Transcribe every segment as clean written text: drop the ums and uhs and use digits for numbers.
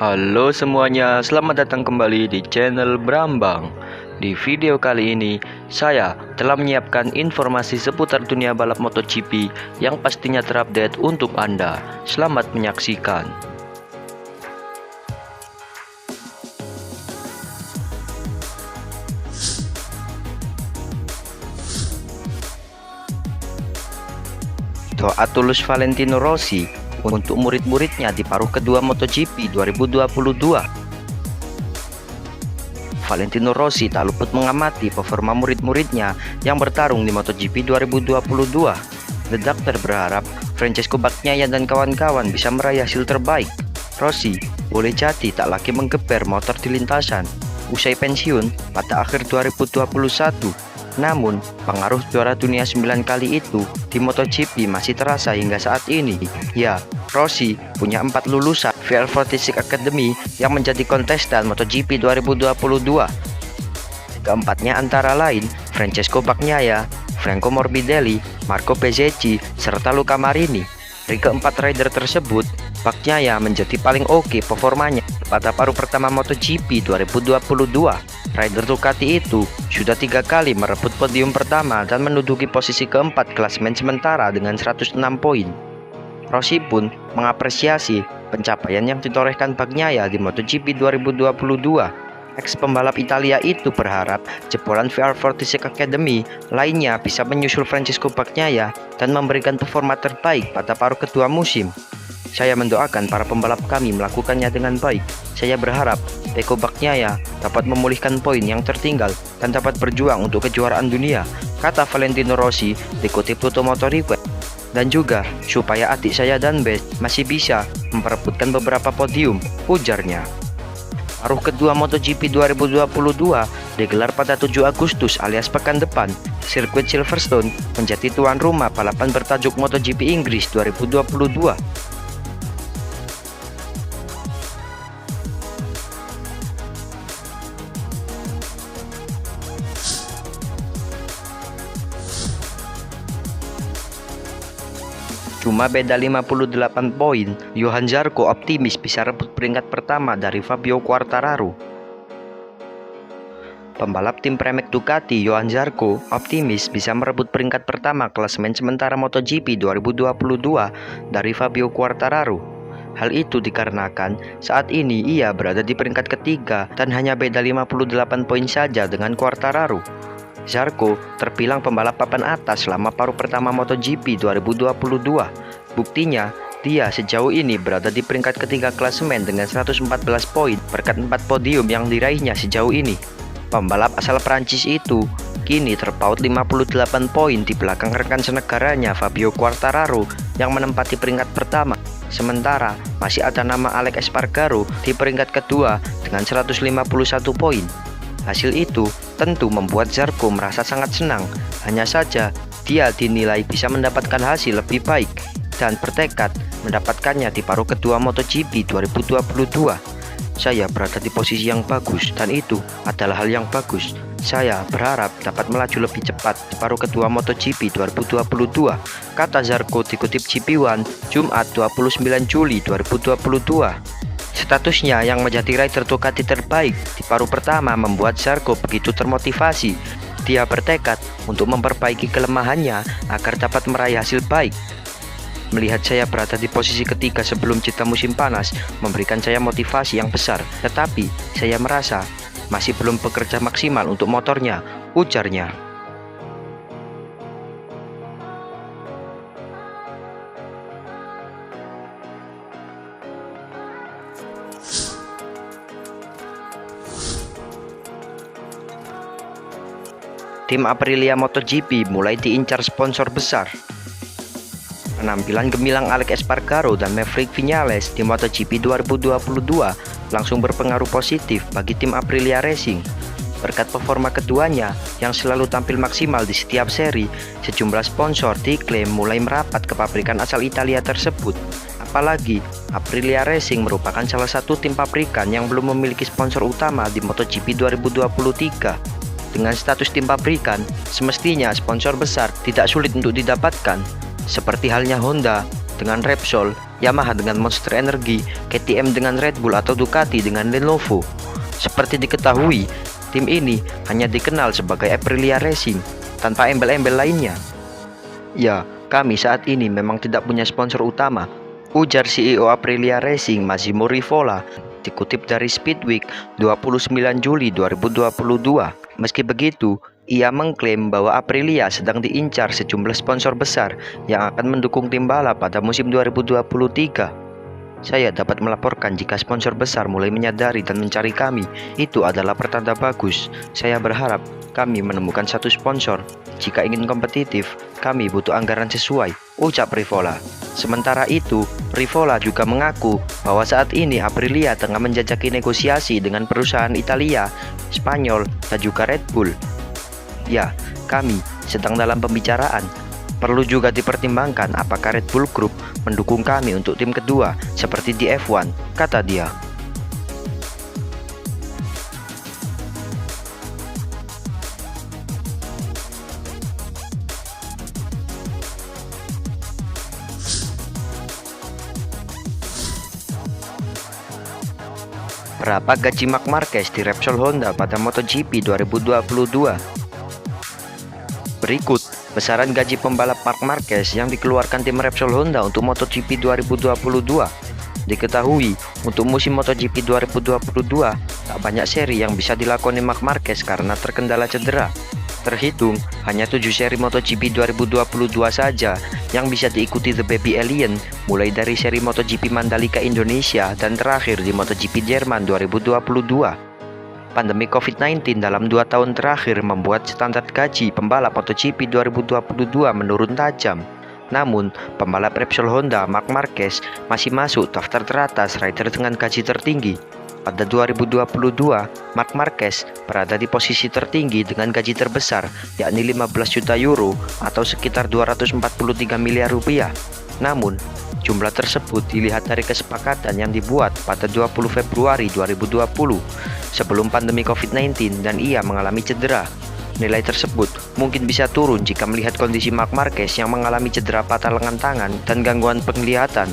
Halo semuanya, selamat datang kembali di channel Brambang. Di video kali ini, saya telah menyiapkan informasi seputar dunia balap MotoGP yang pastinya terupdate untuk Anda. Selamat menyaksikan. Doa tulus Valentino Rossi untuk murid-muridnya di paruh kedua MotoGP 2022. Valentino Rossi tak luput mengamati performa murid-muridnya yang bertarung di MotoGP 2022. The Doctor berharap Francesco Bagnaia dan kawan-kawan bisa meraih hasil terbaik. Rossi boleh jadi tak lagi menggeber motor di lintasan usai pensiun pada akhir 2021. Namun, pengaruh juara dunia 9 kali itu di MotoGP masih terasa hingga saat ini. Ya, Rossi punya 4 lulusan VR46 Academy yang menjadi kontestan MotoGP 2022. Keempatnya antara lain Francesco Bagnaia, Franco Morbidelli, Marco Bezzecchi, serta Luca Marini. Dari keempat rider tersebut, Bagnaia menjadi paling oke performanya pada paruh pertama MotoGP 2022. Rider Ducati itu sudah 3 kali merebut podium pertama dan menduduki posisi keempat klasemen sementara dengan 106 poin. Rossi pun mengapresiasi pencapaian yang ditorehkan Bagnaia di MotoGP 2022. Ex-pembalap Italia itu berharap jebolan VR46 Academy lainnya bisa menyusul Francesco Bagnaia dan memberikan performa terbaik pada paruh kedua musim. Saya mendoakan para pembalap kami melakukannya dengan baik. Saya berharap Pecco Bagnaia dapat memulihkan poin yang tertinggal dan dapat berjuang untuk kejuaraan dunia, kata Valentino Rossi dikutip Toto Motor Review. Dan juga supaya adik saya dan Bes masih bisa memperebutkan beberapa podium, ujarnya. Paruh kedua MotoGP 2022 digelar pada 7 Agustus alias pekan depan. Sirkuit Silverstone menjadi tuan rumah balapan bertajuk MotoGP Inggris 2022. Cuma beda 58 poin, Johann Zarco optimis bisa rebut peringkat pertama dari Fabio Quartararo. Pembalap tim Pramac Ducati Johann Zarco optimis bisa merebut peringkat pertama klasemen sementara MotoGP 2022 dari Fabio Quartararo. Hal itu dikarenakan saat ini ia berada di peringkat ketiga dan hanya beda 58 poin saja dengan Quartararo. Zarco terbilang pembalap papan atas selama paruh pertama MotoGP 2022. Buktinya, dia sejauh ini berada di peringkat ketiga klasemen dengan 114 poin berkat 4 podium yang diraihnya sejauh ini. Pembalap asal Prancis itu kini terpaut 58 poin di belakang rekan senegaranya Fabio Quartararo yang menempati peringkat pertama. Sementara masih ada nama Alex Espargaro di peringkat kedua dengan 151 poin. Hasil itu tentu membuat Zarco merasa sangat senang. Hanya saja dia dinilai bisa mendapatkan hasil lebih baik dan bertekad mendapatkannya di paruh kedua MotoGP 2022. Saya berada di posisi yang bagus dan itu adalah hal yang bagus. Saya berharap dapat melaju lebih cepat di paruh kedua MotoGP 2022, kata Zarco dikutip GP1 Jumat 29 Juli 2022. Statusnya yang menjadi rider Ducati terbaik di paruh pertama membuat Zarco begitu termotivasi. Dia bertekad untuk memperbaiki kelemahannya agar dapat meraih hasil baik. Melihat saya berada di posisi ketiga sebelum jeda musim panas memberikan saya motivasi yang besar, tetapi saya merasa masih belum bekerja maksimal untuk motornya, ujarnya. Tim Aprilia MotoGP mulai diincar sponsor besar. Penampilan gemilang Alex Espargaro dan Maverick Viñales di MotoGP 2022 langsung berpengaruh positif bagi tim Aprilia Racing. Berkat performa keduanya yang selalu tampil maksimal di setiap seri, sejumlah sponsor diklaim mulai merapat ke pabrikan asal Italia tersebut. Apalagi Aprilia Racing merupakan salah satu tim pabrikan yang belum memiliki sponsor utama di MotoGP 2023. Dengan status tim pabrikan, semestinya sponsor besar tidak sulit untuk didapatkan, seperti halnya Honda, dengan Repsol, Yamaha dengan Monster Energy, KTM dengan Red Bull atau Ducati dengan Lenovo. Seperti diketahui, tim ini hanya dikenal sebagai Aprilia Racing tanpa embel-embel lainnya. Ya, kami saat ini memang tidak punya sponsor utama, ujar CEO Aprilia Racing Massimo Rivola, dikutip dari Speedweek 29 Juli 2022. Meski begitu, ia mengklaim bahwa Aprilia sedang diincar sejumlah sponsor besar yang akan mendukung tim balap pada musim 2023. Saya dapat melaporkan jika sponsor besar mulai menyadari dan mencari kami. Itu adalah pertanda bagus. Saya berharap kami menemukan satu sponsor. Jika ingin kompetitif, kami butuh anggaran sesuai, ucap Rivola. Sementara itu, Rivola juga mengaku bahwa saat ini Aprilia tengah menjajaki negosiasi dengan perusahaan Italia, Spanyol, dan juga Red Bull. Ya, kami sedang dalam pembicaraan. Perlu juga dipertimbangkan apakah Red Bull Group mendukung kami untuk tim kedua seperti di F1, kata dia. Berapa gaji Marc Marquez di Repsol Honda pada MotoGP 2022? Berikut besaran gaji pembalap Marc Marquez yang dikeluarkan tim Repsol Honda untuk MotoGP 2022. Diketahui, untuk musim MotoGP 2022, tak banyak seri yang bisa dilakoni Marc Marquez karena terkendala cedera. Terhitung, hanya 7 seri MotoGP 2022 saja yang bisa diikuti The Baby Alien, mulai dari seri MotoGP Mandalika Indonesia dan terakhir di MotoGP Jerman 2022. Pandemi COVID-19 dalam 2 tahun terakhir membuat standar gaji pembalap MotoGP 2022 menurun tajam. Namun, pembalap Repsol Honda Marc Marquez masih masuk daftar teratas rider dengan gaji tertinggi. Pada 2022, Marc Marquez berada di posisi tertinggi dengan gaji terbesar, yakni 15 juta euro atau sekitar 243 miliar rupiah. Namun, jumlah tersebut dilihat dari kesepakatan yang dibuat pada 20 Februari 2020 sebelum pandemi COVID-19 dan ia mengalami cedera. Nilai tersebut mungkin bisa turun jika melihat kondisi Marc Marquez yang mengalami cedera patah lengan tangan dan gangguan penglihatan.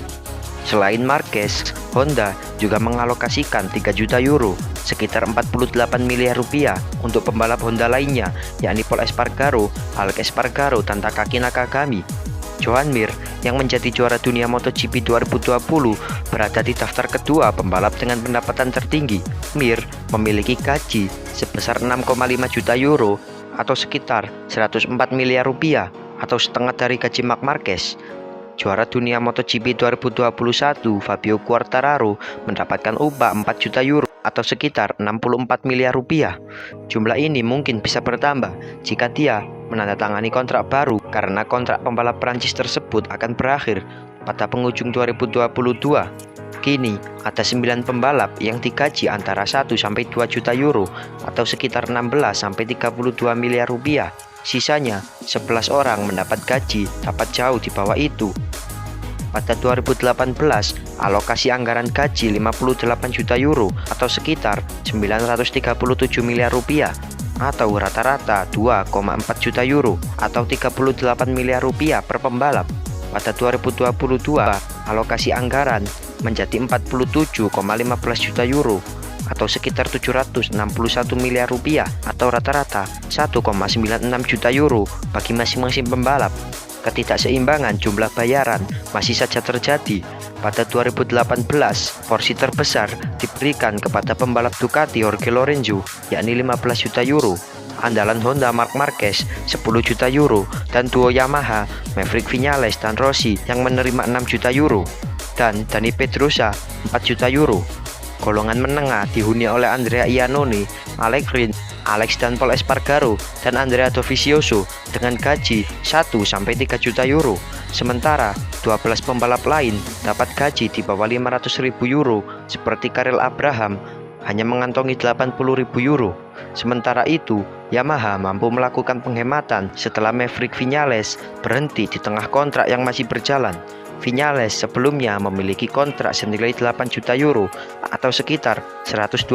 Selain Marquez, Honda juga mengalokasikan 3 juta euro, sekitar 48 miliar rupiah untuk pembalap Honda lainnya, yakni Pol Espargaro, Alex Espargaro, dan Takaki Nakagami. Joan Mir yang menjadi juara dunia MotoGP 2020 berada di daftar kedua pembalap dengan pendapatan tertinggi. Mir memiliki gaji sebesar 6,5 juta euro atau sekitar 104 miliar rupiah atau setengah dari gaji Marc Marquez. Juara dunia MotoGP 2021 Fabio Quartararo mendapatkan upah 4 juta euro atau sekitar 64 miliar rupiah. Jumlah ini mungkin bisa bertambah jika dia menandatangani kontrak baru karena kontrak pembalap Prancis tersebut akan berakhir pada penghujung 2022. Kini ada 9 pembalap yang digaji antara 1-2 juta euro atau sekitar 16-32 miliar rupiah. Sisanya 11 orang mendapat gaji dapat jauh di bawah itu. Pada 2018, alokasi anggaran gaji 58 juta euro atau sekitar 937 miliar rupiah atau rata-rata 2,4 juta euro atau 38 miliar rupiah per pembalap. Pada 2022, alokasi anggaran menjadi 47,15 juta euro atau sekitar 761 miliar rupiah atau rata-rata 1,96 juta euro bagi masing-masing pembalap. Ketidakseimbangan jumlah bayaran masih saja terjadi. Pada 2018, porsi terbesar diberikan kepada pembalap Ducati Jorge Lorenzo, yakni 15 juta euro. Andalan Honda Marc Marquez 10 juta euro dan duo Yamaha Maverick Viñales dan Rossi yang menerima 6 juta euro dan Dani Pedrosa 4 juta euro. Golongan menengah dihuni oleh Andrea Iannone, Alex Rins, Alex dan Pol Espargaro dan Andrea Dovizioso dengan gaji 1-3 juta euro. Sementara 12 pembalap lain dapat gaji di bawah 500.000 euro seperti Karel Abraham hanya mengantongi 80.000 euro. Sementara itu, Yamaha mampu melakukan penghematan setelah Maverick Viñales berhenti di tengah kontrak yang masih berjalan. Viñales sebelumnya memiliki kontrak senilai 8 juta euro atau sekitar 128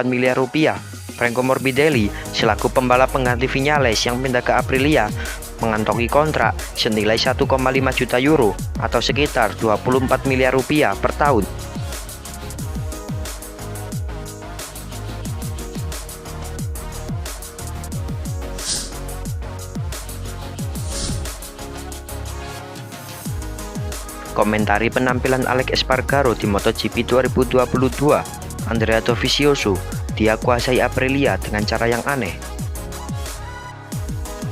miliar rupiah. Franco Morbidelli selaku pembalap pengganti Viñales yang pindah ke Aprilia mengantongi kontrak senilai 1,5 juta euro atau sekitar 24 miliar rupiah per tahun. Komentari penampilan Alex Espargaro di MotoGP 2022, Andrea Dovizioso, dia kuasai Aprilia dengan cara yang aneh.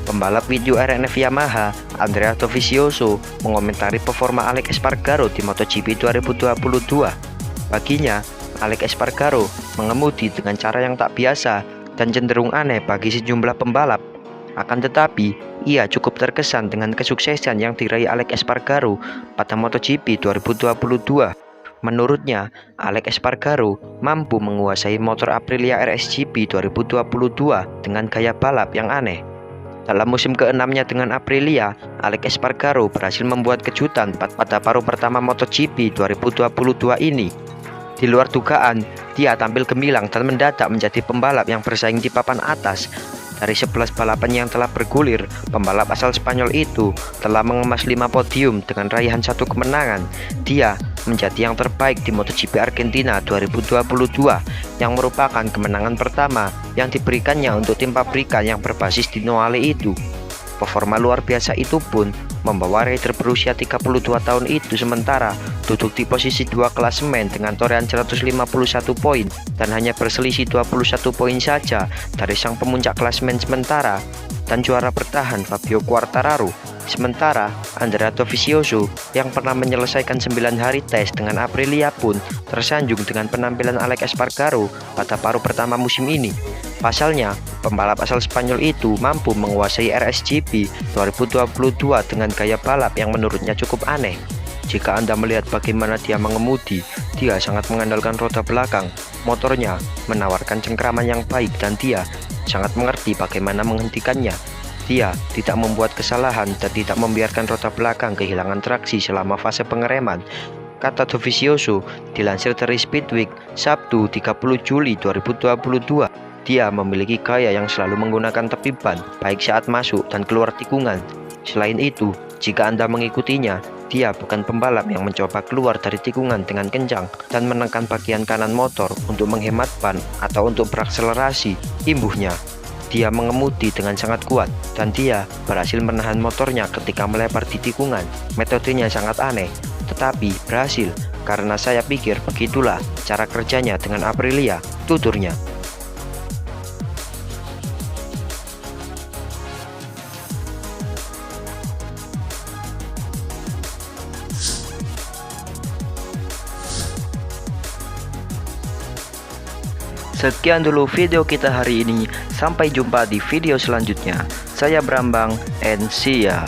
Pembalap video RNF Yamaha, Andrea Dovizioso, mengomentari performa Alex Espargaro di MotoGP 2022. Baginya, Alex Espargaro mengemudi dengan cara yang tak biasa dan cenderung aneh bagi sejumlah pembalap. Akan tetapi, ia cukup terkesan dengan kesuksesan yang diraih Alex Espargaro pada MotoGP 2022. Menurutnya, Alex Espargaro mampu menguasai motor Aprilia RSGP 2022 dengan gaya balap yang aneh. Dalam musim ke-6-nya dengan Aprilia, Alex Espargaro berhasil membuat kejutan pada paruh pertama MotoGP 2022 ini. Di luar dugaan, dia tampil gemilang dan mendadak menjadi pembalap yang bersaing di papan atas. Dari 11 balapan yang telah bergulir, pembalap asal Spanyol itu telah mengemas 5 podium dengan raihan 1 kemenangan. Dia menjadi yang terbaik di MotoGP Argentina 2022, yang merupakan kemenangan pertama yang diberikannya untuk tim pabrikan yang berbasis di Noale itu. Performa luar biasa itu pun membawa rider berusia 32 tahun itu sementara duduk di posisi 2 klasemen dengan torehan 151 poin dan hanya berselisih 21 poin saja dari sang pemuncak klasemen sementara dan juara bertahan Fabio Quartararo. Sementara Andrea Dovizioso yang pernah menyelesaikan 9 hari tes dengan Aprilia pun tersanjung dengan penampilan Alex Espargaro pada paruh pertama musim ini. Pasalnya, pembalap asal Spanyol itu mampu menguasai RSGP 2022 dengan gaya balap yang menurutnya cukup aneh. Jika Anda melihat bagaimana dia mengemudi, dia sangat mengandalkan roda belakang. Motornya menawarkan cengkraman yang baik dan dia sangat mengerti bagaimana menghentikannya. Dia tidak membuat kesalahan dan tidak membiarkan roda belakang kehilangan traksi selama fase pengereman, kata Dovizioso dilansir dari Speedweek Sabtu 30 Juli 2022. Dia memiliki gaya yang selalu menggunakan tepi ban baik saat masuk dan keluar tikungan. Selain itu, jika Anda mengikutinya, dia bukan pembalap yang mencoba keluar dari tikungan dengan kencang dan menekan bagian kanan motor untuk menghemat ban atau untuk berakselerasi. Imbuhnya, dia mengemudi dengan sangat kuat dan dia berhasil menahan motornya ketika melebar di tikungan. Metodenya sangat aneh, tetapi berhasil karena saya pikir begitulah cara kerjanya dengan Aprilia, tuturnya. Sekian dulu video kita hari ini, sampai jumpa di video selanjutnya. Saya Brambang and see ya.